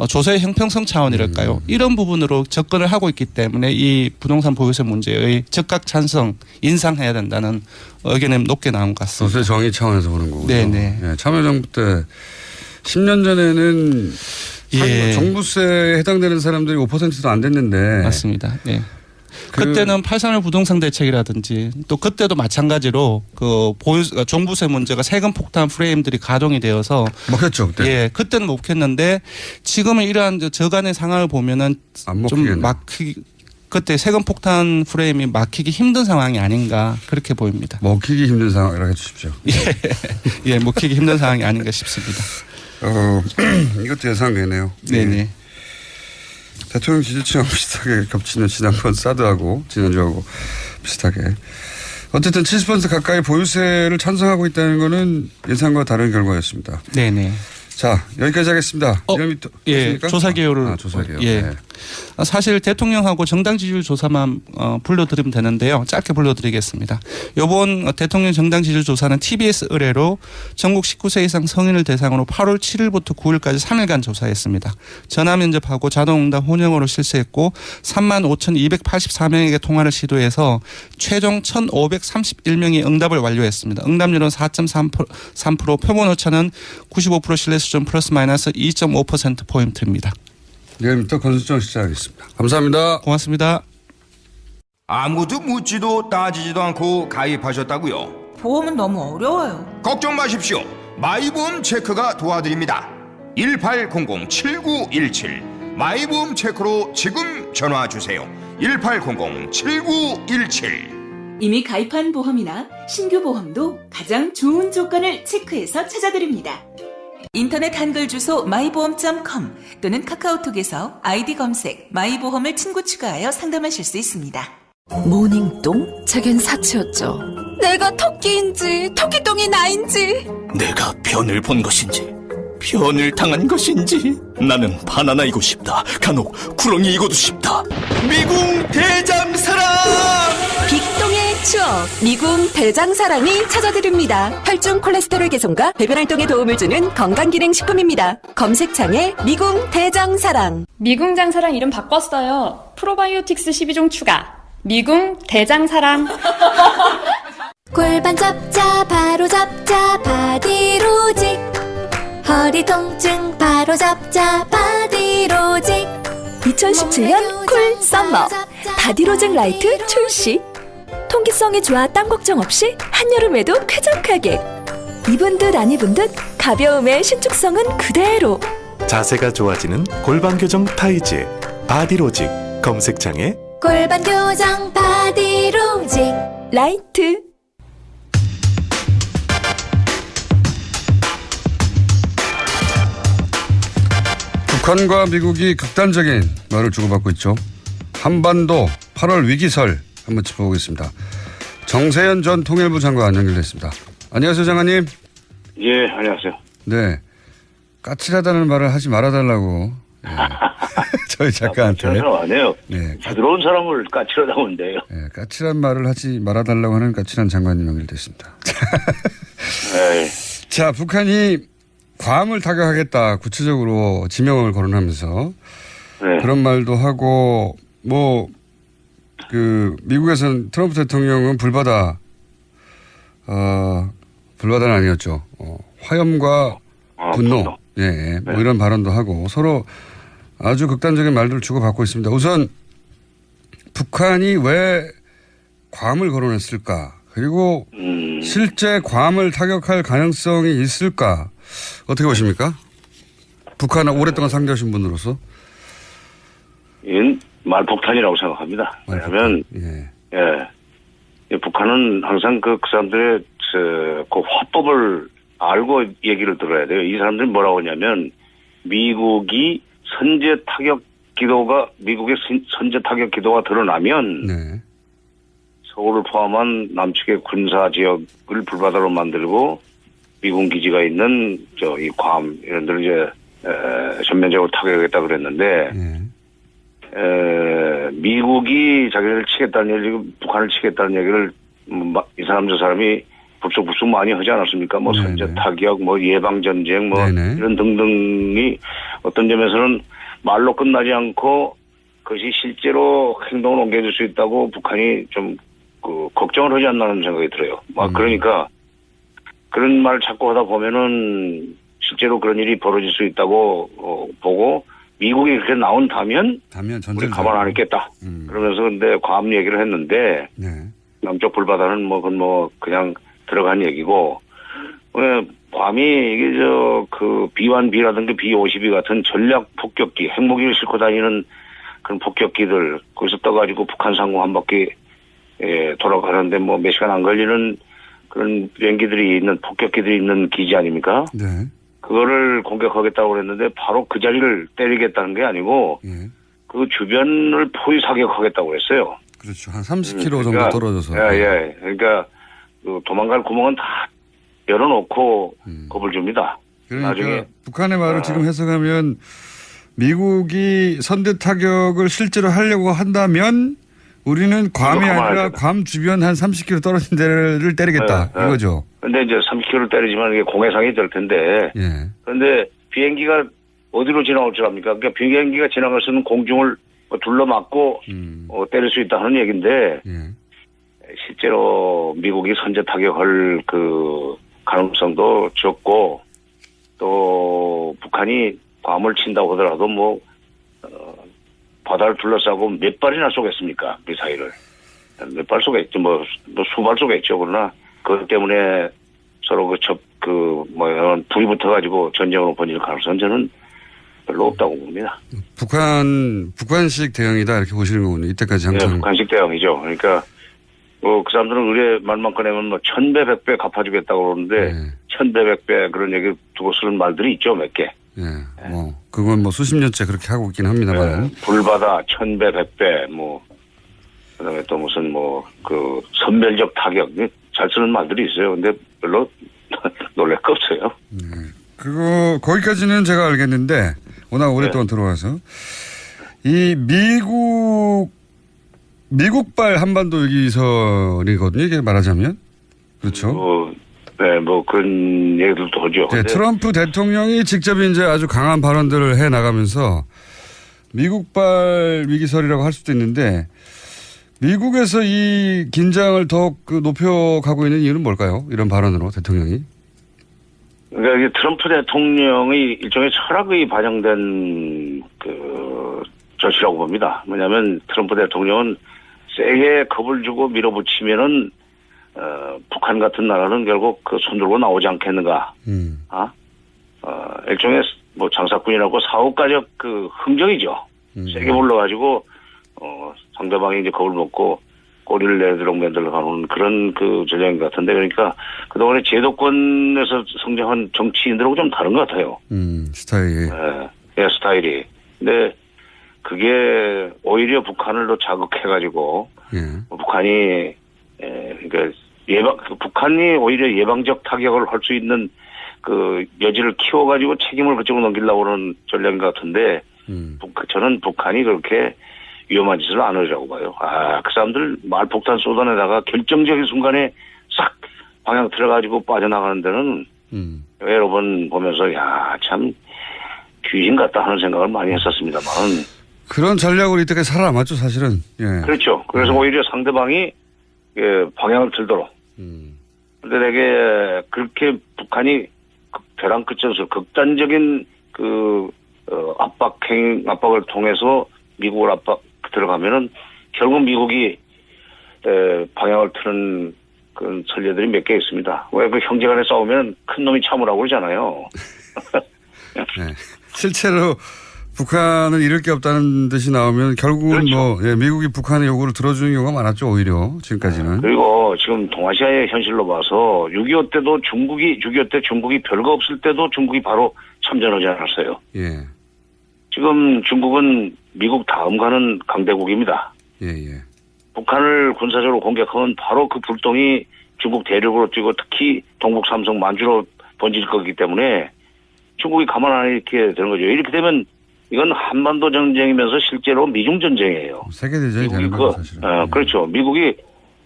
조세의 형평성 차원이랄까요. 이런 부분으로 접근을 하고 있기 때문에 이 부동산 보유세 문제의 적각 찬성 인상해야 된다는 의견이 높게 나온 것 같습니다. 조세 정의 차원에서 보는 거군요. 네네. 예, 참여정부 때 10년 전에는 예. 종부세에 해당되는 사람들이 5%도 안 됐는데. 맞습니다. 네. 그때는 831 부동산 대책이라든지 또 그때도 마찬가지로 그 종부세 문제가 세금 폭탄 프레임들이 가동이 되어서 먹혔죠 그때. 예, 그때는 먹혔는데 지금은 이러한 저간의 상황을 보면은 좀 그때 세금 폭탄 프레임이 막히기 힘든 상황이 아닌가 그렇게 보입니다. 먹히기 힘든 상황이라고 해주십시오. 예, 먹히기 힘든 상황이 아닌가 싶습니다. 이것도 예상되네요. 네네. 대통령 지지층하고 비슷하게 겹치는 지난번 사드하고 지난주하고 비슷하게. 어쨌든 70% 가까이 보유세를 찬성하고 있다는 것은 예상과 다른 결과였습니다. 네네. 자, 여기까지 하겠습니다. 예, 조사 개요를. 조사 개요. 예. 네. 사실 대통령하고 정당 지지율 조사만 불러드리면 되는데요. 짧게 불러드리겠습니다. 이번 대통령 정당 지지율 조사는 TBS 의뢰로 전국 19세 이상 성인을 대상으로 8월 7일부터 9일까지 3일간 조사했습니다. 전화 면접하고 자동응답 혼영으로 실시했고 35,284명에게 통화를 시도해서 최종 1,531명이 응답을 완료했습니다. 응답률은 4.3%, 표본 오차는 95% 신뢰 수준 플러스 마이너스 2.5%포인트입니다. 내일부터 건수정 시작하겠습니다. 감사합니다. 고맙습니다. 아무도 묻지도 따지지도 않고 가입하셨다고요? 보험은 너무 어려워요. 걱정 마십시오. 마이보험 체크가 도와드립니다. 1800-7917 마이보험 체크로 지금 전화주세요. 1800-7917 이미 가입한 보험이나 신규 보험도 가장 좋은 조건을 체크해서 찾아드립니다. 인터넷 한글 주소 마이보험.com 또는 카카오톡에서 아이디 검색 마이보험을 친구 추가하여 상담하실 수 있습니다. 모닝똥? 제겐 사치였죠. 내가 토끼인지 토끼똥이 나인지 내가 변을 본 것인지 변을 당한 것인지 나는 바나나이고 싶다. 간혹 구렁이이고도 싶다. 미궁 대장사랑 빅똥의 추억 미궁 대장사랑이 찾아드립니다. 혈중 콜레스테롤 개선과 배변 활동에 도움을 주는 건강기능식품입니다. 검색창에 미궁 대장사랑. 미궁 장사랑 이름 바꿨어요. 프로바이오틱스 12종 추가. 미궁 대장사랑. 골반 잡자 바로 잡자 바디로직. 허리 통증 바로 잡자 바디로직. 2017년 쿨 썸머 바디로직 라이트 출시. 통기성이 좋아 땀 걱정 없이 한여름에도 쾌적하게. 입은 듯 안 입은 듯 가벼움의 신축성은 그대로. 자세가 좋아지는 골반 교정 타이즈 바디로직. 검색창에 골반 교정 바디로직. 라이트. 북한과 미국이 극단적인 말을 주고받고 있죠. 한반도 8월 위기설 한번 짚어보겠습니다. 정세현 전 통일부 장관 연결됐습니다. 안녕하세요, 장관님. 예, 안녕하세요. 네, 까칠하다는 말을 하지 말아달라고 네. 저희 작가한테. 까칠한 사람 아니에요. 네, 부드러운 사람을 까칠하다고 하는데요. 네, 까칠한 말을 하지 말아달라고 하는 까칠한 장관님 연결됐습니다. 네. 자, 북한이 괌을 타격하겠다 구체적으로 지명을 거론하면서 네. 그런 말도 하고 미국에서는 트럼프 대통령은 불바다는 아니었죠. 화염과 분노. 예, 뭐 네. 이런 발언도 하고 서로 아주 극단적인 말들을 주고받고 있습니다. 우선 북한이 왜 괌을 거론했을까? 그리고 실제 괌을 타격할 가능성이 있을까? 어떻게 보십니까? 북한을 오랫동안 상대하신 분으로서. 이건 말폭탄이라고 생각합니다. 왜냐하면 북한은 항상 그 사람들의 그 화법을 알고 얘기를 들어야 돼요. 이 사람들이 뭐라고 하냐면 미국의 선제 타격 기도가 드러나면 서울을 포함한 남측의 군사 지역을 불바다로 만들고 미군 기지가 있는 이 괌 이런 데를 이제 전면적으로 타격하겠다 그랬는데 미국이 자기를 치겠다는 얘기, 북한을 치겠다는 얘기를 이 사람 저 사람이 불쑥 많이 하지 않았습니까? 뭐 선제 타격, 뭐 예방 전쟁, 뭐 이런 등등이 어떤 점에서는 말로 끝나지 않고 그것이 실제로 행동을 옮겨줄 수 있다고 북한이 좀 걱정을 하지 않나는 생각이 들어요. 그러니까 그런 말을 자꾸 하다 보면은 실제로 그런 일이 벌어질 수 있다고 보고 미국이 그렇게 나온다면 우리 가만 안 있겠다. 그러면서 근데 괌 얘기를 했는데 남쪽 불바다는 그건 그냥 들어간 얘기고 괌이 이게 그 B1B라든가 B52 같은 전략 폭격기 핵무기를 싣고 다니는 그런 폭격기들 거기서 떠가지고 북한 상공 한 바퀴 돌아가는데 몇 시간 안 걸리는 그런 비행기들이 있는 폭격기들이 있는 기지 아닙니까? 그거를 공격하겠다고 그랬는데 바로 그 자리를 때리겠다는 게 아니고 그 주변을 포위 사격하겠다고 그랬어요. 그렇죠. 한 30km 정도 떨어져서. 예. 그러니까 그 도망갈 구멍은 다 열어놓고 겁을 줍니다. 그러니까 나중에 북한의 말을 지금 해석하면 미국이 선제 타격을 실제로 하려고 한다면 우리는 괌이 아니라 괌 주변 한 30km 떨어진 데를 때리겠다 이거죠. 근데 이제 30km 때리지만 이게 공해상이 될 텐데. 그런데 비행기가 어디로 지나올 줄 압니까? 그러니까 비행기가 지나갈 수 있는 공중을 둘러막고 때릴 수 있다 하는 얘기인데 실제로 미국이 선제 타격할 그 가능성도 적고 또 북한이 괌을 친다고 하더라도 바다를 둘러싸고 몇 발이나 쏘겠습니까? 미사일을. 몇 발 쏘겠죠. 수발 쏘겠죠. 그러나 그것 때문에 서로 불이 붙어가지고 전쟁으로 번질 가능성은 저는 별로 없다고 봅니다. 북한식 대응이다 이렇게 보시는 거군요. 이때까지 항상. 네, 북한식 대응이죠. 그러니까 그 사람들은 의뢰 말만 꺼내면 1000배, 100배 갚아주겠다고 그러는데 1000배, 100배 그런 얘기 두고 쓰는 말들이 있죠. 몇 개. 그건 수십 년째 그렇게 하고 있긴 합니다만. 불바다 1000배, 100배 그다음에 또 무슨 그 선별적 타격 잘 쓰는 말들이 있어요. 근데 별로 놀랄 거 없어요. 거기까지는 제가 알겠는데 워낙 오랫동안 들어와서 이 미국발 한반도 위기설이거든요. 이게 말하자면 그렇죠. 그런 얘기들도 하죠. 네, 트럼프 대통령이 직접 이제 아주 강한 발언들을 해 나가면서 미국발 위기설이라고 할 수도 있는데 미국에서 이 긴장을 더욱 높여가고 있는 이유는 뭘까요? 이런 발언으로 대통령이. 그러니까 이게 트럼프 대통령의 일종의 철학이 반영된 조치라고 봅니다. 뭐냐면 트럼프 대통령은 세게 겁을 주고 밀어붙이면은 북한 같은 나라는 결국 그 손들고 나오지 않겠는가. 일종의 뭐 장사꾼이라고 사업가적 그 흥정이죠. 세게 불러가지고 상대방이 이제 겁을 먹고 꼬리를 내도록 만들어가는 그런 그 전략인 것 같은데, 그러니까 그동안에 제도권에서 성장한 정치인들하고 좀 다른 것 같아요. 스타일이. 스타일이. 근데 그게 오히려 북한을 더 자극해가지고 북한이 그러니까 북한이 오히려 예방적 타격을 할 수 있는 그 여지를 키워가지고 책임을 그쪽으로 넘기려고 하는 전략인 것 같은데, 저는 북한이 그렇게 위험한 짓을 안 하리라고 봐요. 그 사람들 말폭탄 쏟아내다가 결정적인 순간에 싹 방향 틀어가지고 빠져나가는 데는 여러 번 보면서 참 귀신 같다 하는 생각을 많이 했었습니다만. 그런 전략으로 이때까지 살아남았죠, 사실은. 예. 그렇죠. 그래서 오히려 상대방이 방향을 틀도록. 근데 되게 그렇게 북한이 벼랑 끝에서 극단적인 그 압박을 통해서 미국을 압박 들어가면은 결국 미국이 방향을 트는 그런 전례들이 몇 개 있습니다. 왜 그 형제간에 싸우면 큰 놈이 참으라고 그러잖아요. 네. 실제로 북한은 잃을 게 없다는 뜻이 나오면 결국은 그렇죠. 미국이 북한의 요구를 들어주는 경우가 많았죠, 오히려 지금까지는. 그리고 지금 동아시아의 현실로 봐서 6.25 때도 6.25 때 중국이 별거 없을 때도 중국이 바로 참전하지 않았어요. 예. 지금 중국은 미국 다음 가는 강대국입니다. 북한을 군사적으로 공격하면 바로 그 불똥이 중국 대륙으로 뛰고 특히 동북 삼성 만주로 번질 거기 때문에 중국이 가만 안 이렇게 되는 거죠. 이렇게 되면 이건 한반도 전쟁이면서 실제로 미중 전쟁이에요. 세계대전이 되는 거죠, 사실은. 그렇죠. 미국이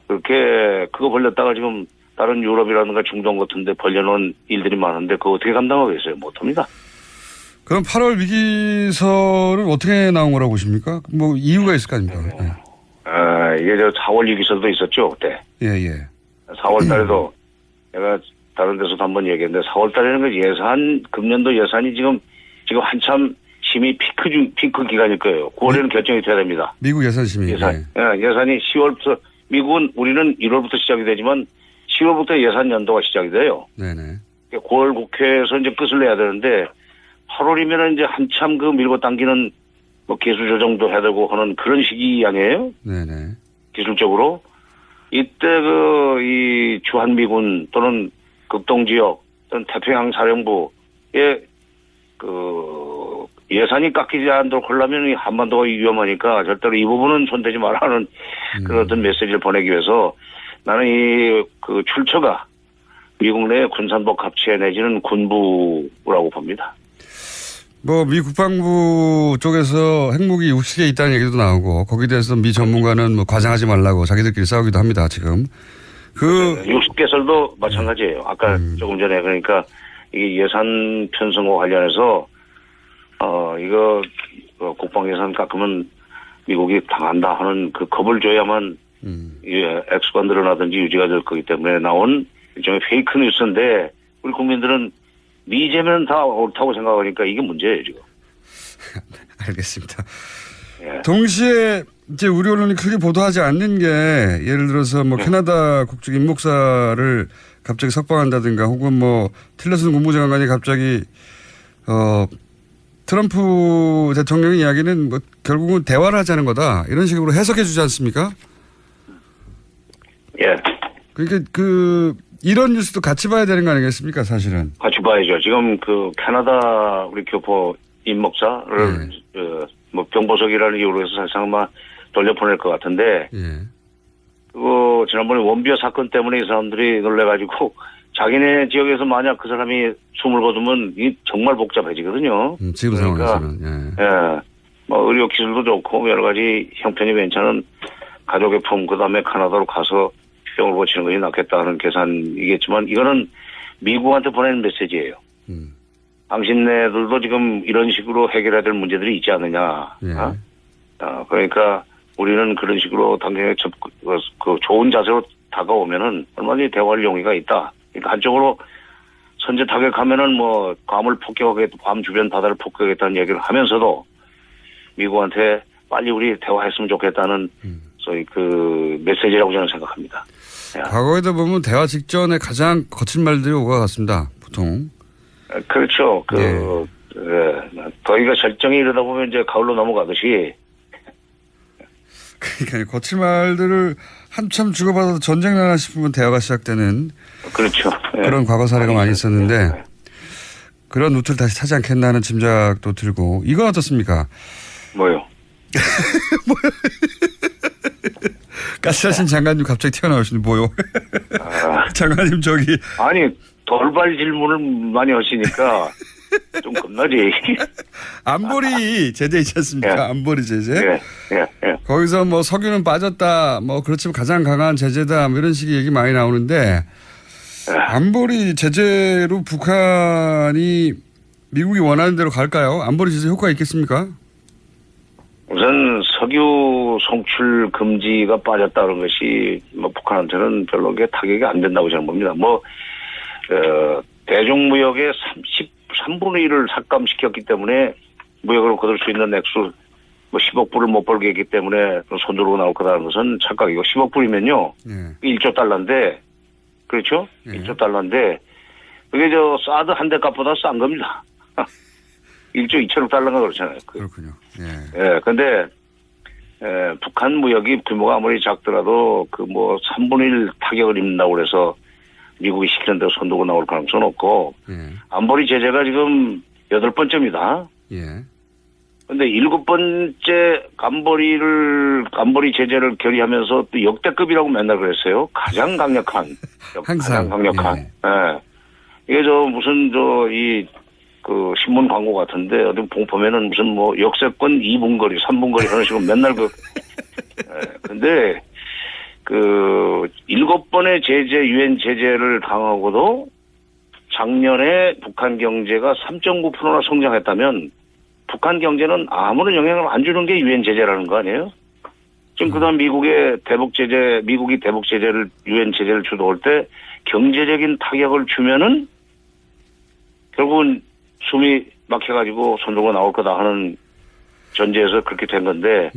그렇게 그거 벌렸다가 지금 다른 유럽이라든가 중동 같은 데 벌려놓은 일들이 많은데 그거 어떻게 감당하겠어요? 못합니다. 그럼 8월 위기설은 어떻게 나온 거라고 보십니까? 뭐 이유가 있을 거 아닙니까? 이게 4월 위기설도 있었죠, 그때. 4월 달에도 내가 다른 데서도 한번 얘기했는데 4월 달에는 그 금년도 예산이 지금 한참 심의 피크 기간일 거예요. 9월에는 결정이 돼야 됩니다. 미국 예산 심의. 예산이 10월부터, 미국은 우리는 1월부터 시작이 되지만 10월부터 예산 연도가 시작이 돼요. 네네. 9월 국회에서 이제 끝을 내야 되는데 8월이면 이제 한참 그 밀고 당기는 뭐 개수 조정도 해야 되고 하는 그런 시기 아니에요? 네네. 기술적으로. 이때 이 주한미군 또는 극동지역 또는 태평양 사령부의 예산이 깎이지 않도록 하려면 이 한반도가 위험하니까 절대로 이 부분은 손대지 말라는 그런 어떤 메시지를 보내기 위해서 나는 그 출처가 미국 내 군산복 합체 내지는 군부라고 봅니다. 미 국방부 쪽에서 핵무기 60개 있다는 얘기도 나오고 거기에 대해서 미 전문가는 과장하지 말라고 자기들끼리 싸우기도 합니다, 지금. 60개설도 마찬가지예요. 아까 조금 전에 그러니까 이게 예산 편성과 관련해서 이거 국방 예산 깎으면 미국이 당한다 하는 그 겁을 줘야만 액수가 늘어나든지 유지가 될 거기 때문에 나온 일종의 페이크 뉴스인데 우리 국민들은 미제면 다 옳다고 생각하니까 이게 문제예요, 지금. 알겠습니다. 동시에 이제 우리 언론이 크게 보도하지 않는 게 예를 들어서 캐나다 국적 임목사를 갑자기 석방한다든가 혹은 틸러슨 국무장관이 갑자기 트럼프 대통령의 이야기는 결국은 대화를 하자는 거다 이런 식으로 해석해 주지 않습니까? 예. 그러니까 이런 뉴스도 같이 봐야 되는 거 아니겠습니까, 사실은? 같이 봐야죠. 지금 캐나다 우리 교포 임목사를 병보석이라는 이유로 해서 사실상 돌려보낼 것 같은데 지난번에 원비어 사건 때문에 이 사람들이 놀래가지고 자기네 지역에서 만약 그 사람이 숨을 거두면 이 정말 복잡해지거든요. 지금 상황에서는. 의료 기술도 좋고 여러 가지 형편이 괜찮은 가족의 품 그다음에 카나다로 가서 병을 고치는 것이 낫겠다는 계산이겠지만 이거는 미국한테 보내는 메시지예요. 당신네들도 지금 이런 식으로 해결해야 될 문제들이 있지 않느냐. 그러니까 우리는 그런 식으로 당장에 좋은 자세로 다가오면은 얼마든지 대화할 용의가 있다. 그러니까 한쪽으로 선제 타격하면은 괌을 폭격하겠다, 괌 주변 바다를 폭격하겠다는 얘기를 하면서도 미국한테 빨리 우리 대화했으면 좋겠다는 소위 그 메시지라고 저는 생각합니다. 과거에도 보면 대화 직전에 가장 거친 말들이 오고 갔습니다. 보통. 그렇죠. 더위가 절정에 이르다 보면 이제 가을로 넘어가듯이. 그러니까 거친 말들을 한참 주고받아도 전쟁 나나 싶으면 대화가 시작되는. 그렇죠. 그런 과거 사례가 많이 있었는데 그런 루트를 다시 타지 않겠나 하는 짐작도 들고. 이건 어떻습니까? 뭐요? 가스하신 장관님 갑자기 튀어나오시는 뭐요? 장관님 저기. 아니 돌발 질문을 많이 하시니까 좀 겁나지. 안보리 제재 있지 않습니까? 안보리 제재. 거기서 뭐 석유는 빠졌다. 뭐 그렇지만 가장 강한 제재다. 뭐 이런 식의 얘기 많이 나오는데 안보리 제재로 북한이 미국이 원하는 대로 갈까요? 안보리 제재 효과가 있겠습니까? 우선 석유 송출 금지가 빠졌다는 것이 뭐 북한한테는 별로 타격이 안 된다고 저는 봅니다. 대중무역의 3분의 1을 삭감시켰기 때문에 무역으로 거둘 수 있는 액수 10억 불을 못 벌게 했기 때문에 손 들고 나올 거라는 것은 착각이고 10억 불이면요. 1조 달러인데 그렇죠? 1조 달러인데 그게 사드 한 대 값보다 싼 겁니다. 1조 2천억 달러가 그렇잖아요. 그렇군요. 근데 북한 무역이 규모가 아무리 작더라도 3분의 1 타격을 입는다고 그래서 미국이 시키는 대로 손두고 나올 가능성은 없고 안보리 제재가 지금 8번째입니다. 근데 7번째 안보리 제재를 결의하면서 또 역대급이라고 맨날 그랬어요. 가장 강력한. 항상. 가장 강력한. 이게 무슨 신문 광고 같은데 어디 보면은 무슨 역세권 2분 거리, 3분 거리 그런 식으로 맨날 근데 7번의 유엔 제재를 당하고도 작년에 북한 경제가 3.9%나 성장했다면 북한 경제는 아무런 영향을 안 주는 게 유엔 제재라는 거 아니에요? 지금 그다음 미국이 대북 제재를 유엔 제재를 주도할 때 경제적인 타격을 주면은 결국은 숨이 막혀가지고 손들고 나올 거다 하는 전제에서 그렇게 된 건데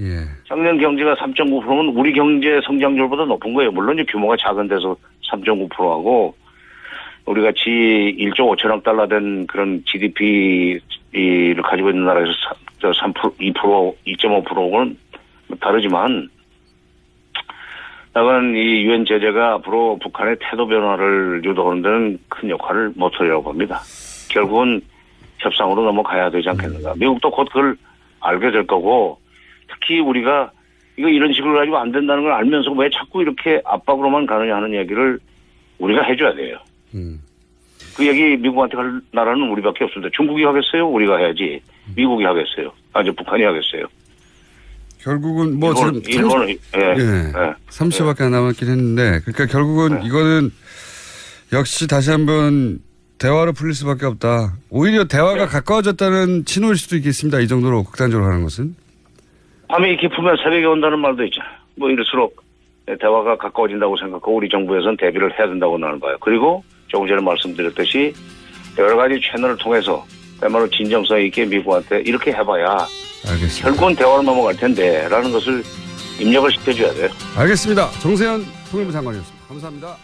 작년 경제가 3.9%면 우리 경제 성장률보다 높은 거예요. 물론 이제 규모가 작은 데서 3.9%하고 우리 같이 1조 5천억 달러 된 그런 GDP를 가지고 있는 나라에서 3%, 2%, 2.5%는 다르지만 나는 이 유엔 제재가 앞으로 북한의 태도 변화를 유도하는 데는 큰 역할을 모토리라고 봅니다. 결국은 협상으로 넘어가야 되지 않겠는가. 미국도 곧 그걸 알게 될 거고 특히 우리가 이런 식으로 가지고 안 된다는 걸 알면서 왜 자꾸 이렇게 압박으로만 가느냐 하는 얘기를 우리가 해줘야 돼요. 그 얘기 미국한테 할 나라는 우리밖에 없습니다. 중국이 하겠어요? 우리가 해야지. 미국이 하겠어요? 이제 북한이 하겠어요? 결국은 지금 30초밖에 안 남았긴 했는데 그러니까 결국은 이거는 역시 다시 한번 대화로 풀릴 수밖에 없다. 오히려 대화가 가까워졌다는 신호일 수도 있겠습니다. 이 정도로 극단적으로 하는 것은. 밤이 깊으면 새벽에 온다는 말도 있잖아요. 이럴수록 대화가 가까워진다고 생각하고 우리 정부에서는 대비를 해야 된다고 나는 봐요. 그리고 조금 전에 말씀드렸듯이 여러 가지 채널을 통해서 그야말로 진정성 있게 미국한테 이렇게 해봐야 알겠습니다. 결국은 대화로 넘어갈 텐데 라는 것을 입력을 시켜줘야 돼요. 알겠습니다. 정세현 통일부 장관이었습니다. 감사합니다.